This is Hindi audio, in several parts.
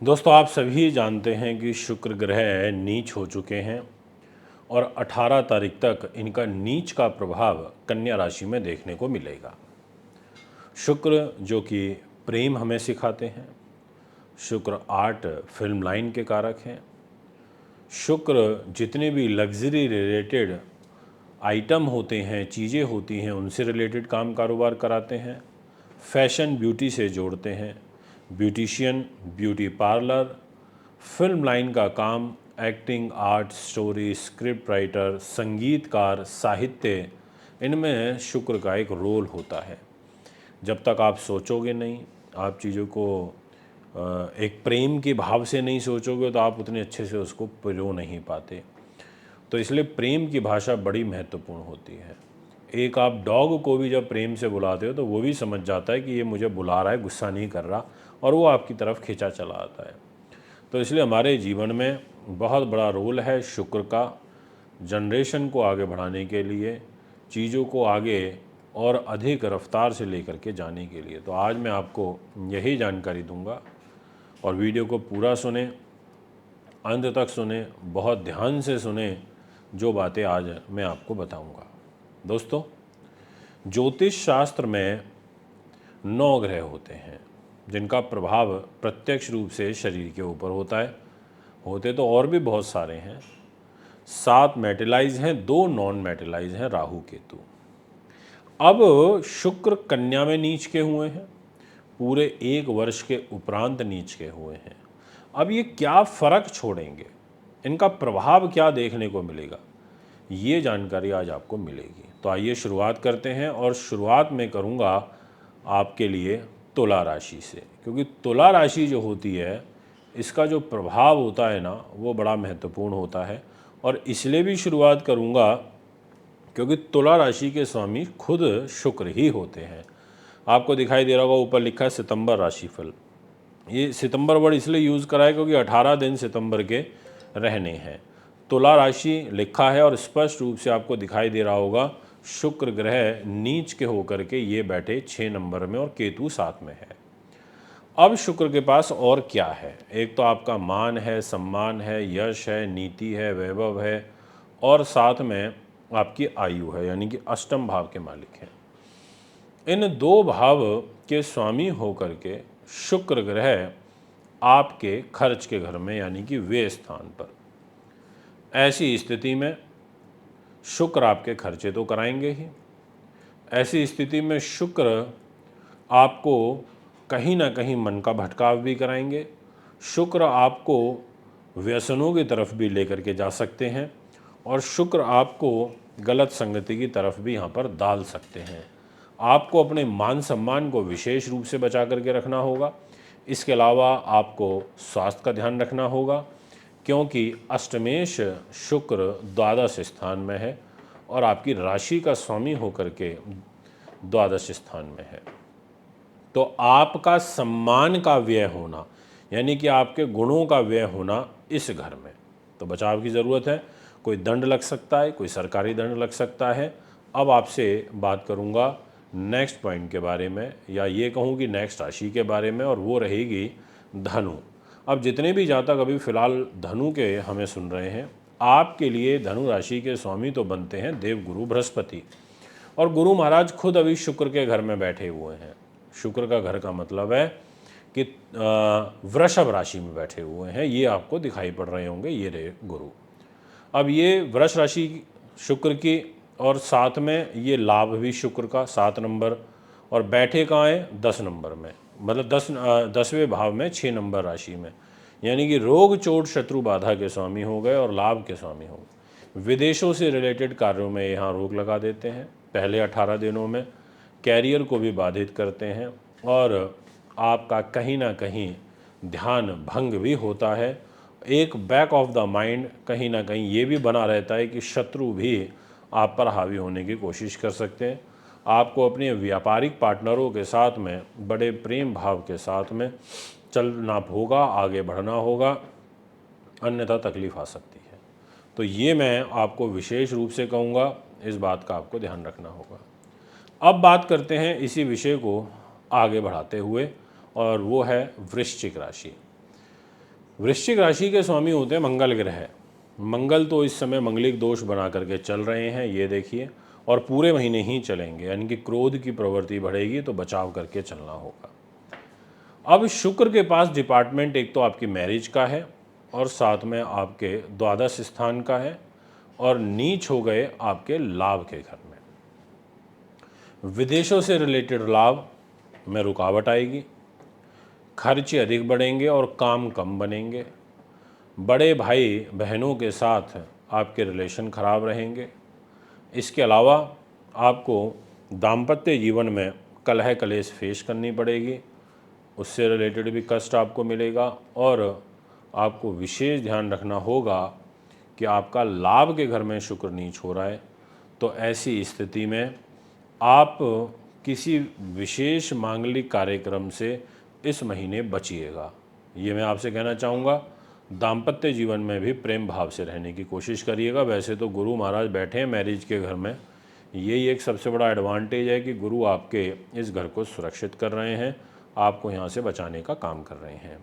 दोस्तों, आप सभी जानते हैं कि शुक्र ग्रह नीच हो चुके हैं और 18 तारीख तक इनका नीच का प्रभाव कन्या राशि में देखने को मिलेगा। शुक्र जो कि प्रेम हमें सिखाते हैं, शुक्र आर्ट फिल्म लाइन के कारक हैं, शुक्र जितने भी लग्जरी रिलेटेड आइटम होते हैं, चीज़ें होती हैं, उनसे रिलेटेड काम कारोबार कराते हैं, फैशन ब्यूटी से जोड़ते हैं, beautician, beauty parlour, film line का काम, acting, art, story, script writer, संगीतकार, साहित्य, इनमें शुक्र का एक रोल होता है। जब तक आप सोचोगे नहीं, आप चीज़ों को एक प्रेम के भाव से नहीं सोचोगे तो आप उतने अच्छे से उसको पिरो नहीं पाते। तो इसलिए प्रेम की भाषा बड़ी महत्वपूर्ण होती है। एक आप डॉग को भी जब प्रेम से बुलाते हो तो वो भी समझ जाता है कि ये मुझे बुला रहा है, गुस्सा नहीं कर रहा, और वो आपकी तरफ खींचा चला आता है। तो इसलिए हमारे जीवन में बहुत बड़ा रोल है शुक्र का, जनरेशन को आगे बढ़ाने के लिए, चीज़ों को आगे और अधिक रफ्तार से लेकर के जाने के लिए। तो आज मैं आपको यही जानकारी दूंगा और वीडियो को पूरा सुने, अंत तक सुने, बहुत ध्यान से सुने जो बातें आज मैं आपको बताऊंगा। दोस्तों, ज्योतिष शास्त्र में 9 ग्रह होते हैं जिनका प्रभाव प्रत्यक्ष रूप से शरीर के ऊपर होता है। होते तो और भी बहुत सारे हैं। 7 मेटलाइज हैं, 2 नॉन मेटलाइज हैं, राहु केतु। अब शुक्र कन्या में नीच के हुए हैं, पूरे 1 वर्ष के उपरांत नीच के हुए हैं। अब ये क्या फर्क छोड़ेंगे, इनका प्रभाव क्या देखने को मिलेगा, ये जानकारी आज आपको मिलेगी। तो आइए शुरुआत करते हैं, और शुरुआत में करूंगा आपके लिए तुला राशि से, क्योंकि तुला राशि जो होती है इसका जो प्रभाव होता है ना, वो बड़ा महत्वपूर्ण होता है। और इसलिए भी शुरुआत करूंगा क्योंकि तुला राशि के स्वामी खुद शुक्र ही होते हैं। आपको दिखाई दे रहा होगा ऊपर लिखा है सितंबर राशिफल। ये सितंबर वर्ड इसलिए यूज़ करा है क्योंकि 18 दिन सितंबर के रहने हैं। तुला राशि लिखा है और स्पष्ट रूप से आपको दिखाई दे रहा होगा शुक्र ग्रह नीच के होकर के ये बैठे 6 नंबर में और केतु 7 में है। अब शुक्र के पास और क्या है, एक तो आपका मान है, सम्मान है, यश है, नीति है, वैभव है, और साथ में आपकी आयु है, यानी कि अष्टम भाव के मालिक हैं। इन 2 भाव के स्वामी होकर के शुक्र ग्रह आपके खर्च के घर में, यानी कि व्यय स्थान पर। ऐसी स्थिति में शुक्र आपके खर्चे तो कराएंगे ही। ऐसी स्थिति में शुक्र आपको कहीं ना कहीं मन का भटकाव भी कराएंगे। शुक्र आपको व्यसनों की तरफ भी लेकर के जा सकते हैं, और शुक्र आपको गलत संगति की तरफ भी यहाँ पर डाल सकते हैं। आपको अपने मान सम्मान को विशेष रूप से बचा करके रखना होगा। इसके अलावा आपको स्वास्थ्य का ध्यान रखना होगा, क्योंकि अष्टमेश शुक्र द्वादश स्थान में है और आपकी राशि का स्वामी होकर के द्वादश स्थान में है। तो आपका सम्मान का व्यय होना, यानी कि आपके गुणों का व्यय होना इस घर में, तो बचाव की ज़रूरत है। कोई दंड लग सकता है, कोई सरकारी दंड लग सकता है। अब आपसे बात करूंगा नेक्स्ट पॉइंट के बारे में, या ये कहूँ कि नेक्स्ट राशि के बारे में, और वो रहेगी धनु। अब जितने भी जातक अभी फिलहाल धनु के हमें सुन रहे हैं, आपके लिए धनु राशि के स्वामी तो बनते हैं देवगुरु बृहस्पति, और गुरु महाराज खुद अभी शुक्र के घर में बैठे हुए हैं। शुक्र का घर का मतलब है कि वृषभ राशि में बैठे हुए हैं। ये आपको दिखाई पड़ रहे होंगे, ये रहे गुरु। अब ये वृष राशि शुक्र की, और साथ में ये लाभ भी शुक्र का 7 नंबर, और बैठे कहाँ हैं, 10 नंबर में, मतलब 10वें भाव में 6 नंबर राशि में, यानी कि रोग चोट शत्रु बाधा के स्वामी हो गए और लाभ के स्वामी हो गए। विदेशों से रिलेटेड कार्यों में यहाँ रोक लगा देते हैं पहले 18 दिनों में, कैरियर को भी बाधित करते हैं, और आपका कहीं ना कहीं ध्यान भंग भी होता है। एक बैक ऑफ द माइंड कहीं ना कहीं ये भी बना रहता है कि शत्रु भी आप पर हावी होने की कोशिश कर सकते हैं। आपको अपने व्यापारिक पार्टनरों के साथ में बड़े प्रेम भाव के साथ में चलना होगा, आगे बढ़ना होगा, अन्यथा तकलीफ आ सकती है। तो ये मैं आपको विशेष रूप से कहूँगा, इस बात का आपको ध्यान रखना होगा। अब बात करते हैं इसी विषय को आगे बढ़ाते हुए, और वो है वृश्चिक राशि। वृश्चिक राशि के स्वामी होते हैं मंगल ग्रह। मंगल तो इस समय मंगलिक दोष बना करके चल रहे हैं, ये देखिए, और पूरे महीने ही चलेंगे, यानी कि क्रोध की प्रवृत्ति बढ़ेगी, तो बचाव करके चलना होगा। अब शुक्र के पास डिपार्टमेंट एक तो आपकी मैरिज का है और साथ में आपके द्वादश स्थान का है, और नीच हो गए आपके लाभ के घर में। विदेशों से रिलेटेड लाभ में रुकावट आएगी, खर्चे अधिक बढ़ेंगे और काम कम बनेंगे। बड़े भाई बहनों के साथ आपके रिलेशन खराब रहेंगे। इसके अलावा आपको दाम्पत्य जीवन में कलह कलेश फेस करनी पड़ेगी, उससे रिलेटेड भी कष्ट आपको मिलेगा। और आपको विशेष ध्यान रखना होगा कि आपका लाभ के घर में शुक्र नीच हो रहा है, तो ऐसी स्थिति में आप किसी विशेष मांगलिक कार्यक्रम से इस महीने बचिएगा। ये मैं आपसे कहना चाहूँगा। दाम्पत्य जीवन में भी प्रेम भाव से रहने की कोशिश करिएगा। वैसे तो गुरु महाराज बैठे हैं मैरिज के घर में, यही एक सबसे बड़ा एडवांटेज है कि गुरु आपके इस घर को सुरक्षित कर रहे हैं, आपको यहाँ से बचाने का काम कर रहे हैं।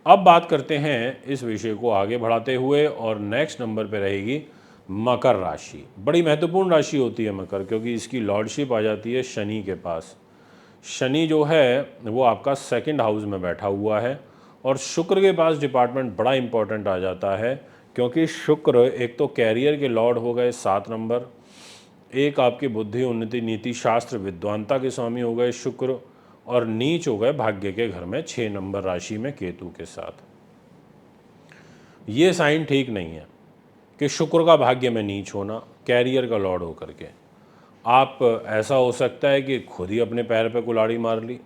अब बात करते हैं इस विषय को आगे बढ़ाते हुए, और नेक्स्ट नंबर पे रहेगी मकर राशि। बड़ी महत्वपूर्ण राशि होती है मकर, क्योंकि इसकी लॉर्डशिप आ जाती है शनि के पास। शनि जो है वो आपका सेकंड हाउस में बैठा हुआ है, और शुक्र के पास डिपार्टमेंट बड़ा इंपॉर्टेंट आ जाता है, क्योंकि शुक्र एक तो कैरियर के लॉर्ड हो गए 7 नंबर, एक आपकी बुद्धि उन्नति नीति शास्त्र विद्वानता के स्वामी हो गए शुक्र, और नीच हो गए भाग्य के घर में 6 नंबर राशि में केतु के साथ। ये साइन ठीक नहीं है कि शुक्र का भाग्य में नीच होना, कैरियर का लॉर्ड होकर के। आप ऐसा हो सकता है कि खुद ही अपने पैर पे कुल्हाड़ी मार ली,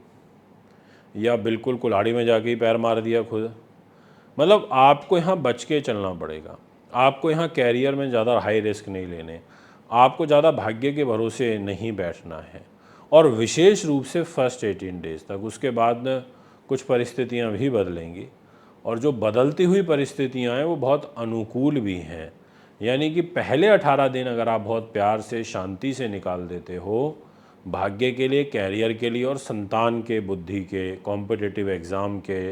या बिल्कुल कुल्हाड़ी में जाके ही पैर मार दिया खुद। मतलब आपको यहाँ बच के चलना पड़ेगा। आपको यहाँ कैरियर में ज़्यादा हाई रिस्क नहीं लेने, आपको ज़्यादा भाग्य के भरोसे नहीं बैठना है, और विशेष रूप से फर्स्ट 18 डेज तक। उसके बाद कुछ परिस्थितियाँ भी बदलेंगी, और जो बदलती हुई परिस्थितियाँ हैं वो बहुत अनुकूल भी हैं। यानी कि पहले 18 दिन अगर आप बहुत प्यार से शांति से निकाल देते हो भाग्य के लिए, कैरियर के लिए, और संतान के, बुद्धि के, कॉम्पिटिटिव एग्ज़ाम के,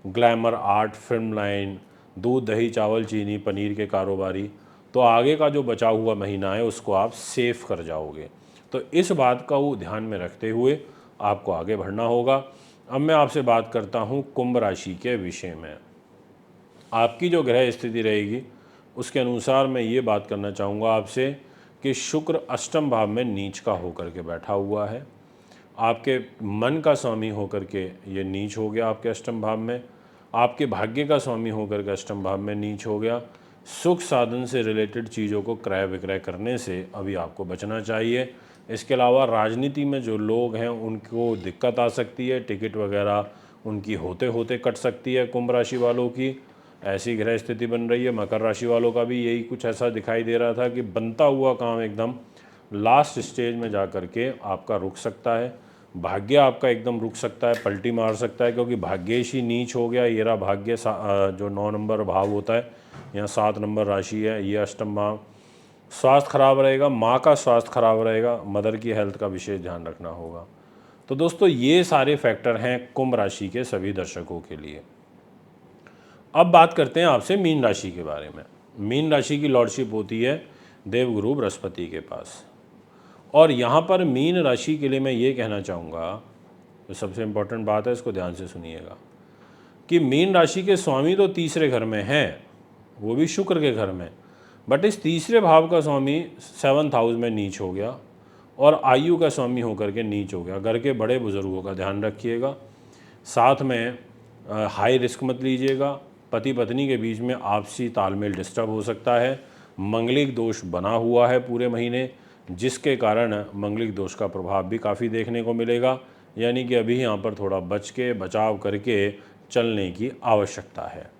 ग्लैमर, आर्ट, फिल्म लाइन, दूध दही चावल चीनी पनीर के कारोबारी, तो आगे का जो बचा हुआ महीना है उसको आप सेफ कर जाओगे। तो इस बात का वो ध्यान में रखते हुए आपको आगे बढ़ना होगा। अब मैं आपसे बात करता हूँ कुंभ राशि के विषय में। आपकी जो ग्रह स्थिति रहेगी उसके अनुसार मैं ये बात करना चाहूँगा आपसे कि शुक्र अष्टम भाव में नीच का होकर के बैठा हुआ है। आपके मन का स्वामी होकर के ये नीच हो गया आपके अष्टम भाव में, आपके भाग्य का स्वामी होकर के अष्टम भाव में नीच हो गया। सुख साधन से रिलेटेड चीज़ों को क्रय विक्रय करने से अभी आपको बचना चाहिए। इसके अलावा राजनीति में जो लोग हैं उनको दिक्कत आ सकती है, टिकट वगैरह उनकी होते होते कट सकती है। कुंभ राशि वालों की ऐसी ग्रह स्थिति बन रही है। मकर राशि वालों का भी यही कुछ ऐसा दिखाई दे रहा था कि बनता हुआ काम एकदम लास्ट स्टेज में जा कर के आपका रुक सकता है। भाग्य आपका एकदम रुक सकता है, पलटी मार सकता है, क्योंकि भाग्येश ही नीच हो गया। ये रहा भाग्य जो 9 नंबर भाव होता है, यहाँ 7 नंबर राशि है, ये अष्टम भाव। स्वास्थ्य खराब रहेगा, माँ का स्वास्थ्य खराब रहेगा, मदर की हेल्थ का विशेष ध्यान रखना होगा। तो दोस्तों ये सारे फैक्टर हैं कुंभ राशि के सभी दर्शकों के लिए। अब बात करते हैं आपसे मीन राशि के बारे में। मीन राशि की लॉर्डशिप होती है देवगुरु बृहस्पति के पास, और यहाँ पर मीन राशि के लिए मैं ये कहना चाहूँगा, तो सबसे इम्पोर्टेंट बात है, इसको ध्यान से सुनिएगा, कि मीन राशि के स्वामी तो तीसरे घर में हैं, वो भी शुक्र के घर में, बट इस तीसरे भाव का स्वामी 7th हाउस में नीच हो गया, और आयु का स्वामी होकर के नीच हो गया। घर के बड़े बुजुर्गों का ध्यान रखिएगा, साथ में हाई रिस्क मत लीजिएगा। पति पत्नी के बीच में आपसी तालमेल डिस्टर्ब हो सकता है। मंगलिक दोष बना हुआ है पूरे महीने, जिसके कारण मंगलिक दोष का प्रभाव भी काफ़ी देखने को मिलेगा। यानी कि अभी यहाँ पर थोड़ा बचाव करके चलने की आवश्यकता है।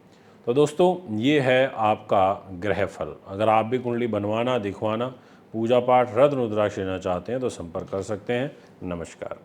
तो दोस्तों ये है आपका ग्रह फल। अगर आप भी कुंडली बनवाना, दिखवाना, पूजा पाठ, रत्न रुद्राक्ष लेना चाहते हैं तो संपर्क कर सकते हैं। नमस्कार।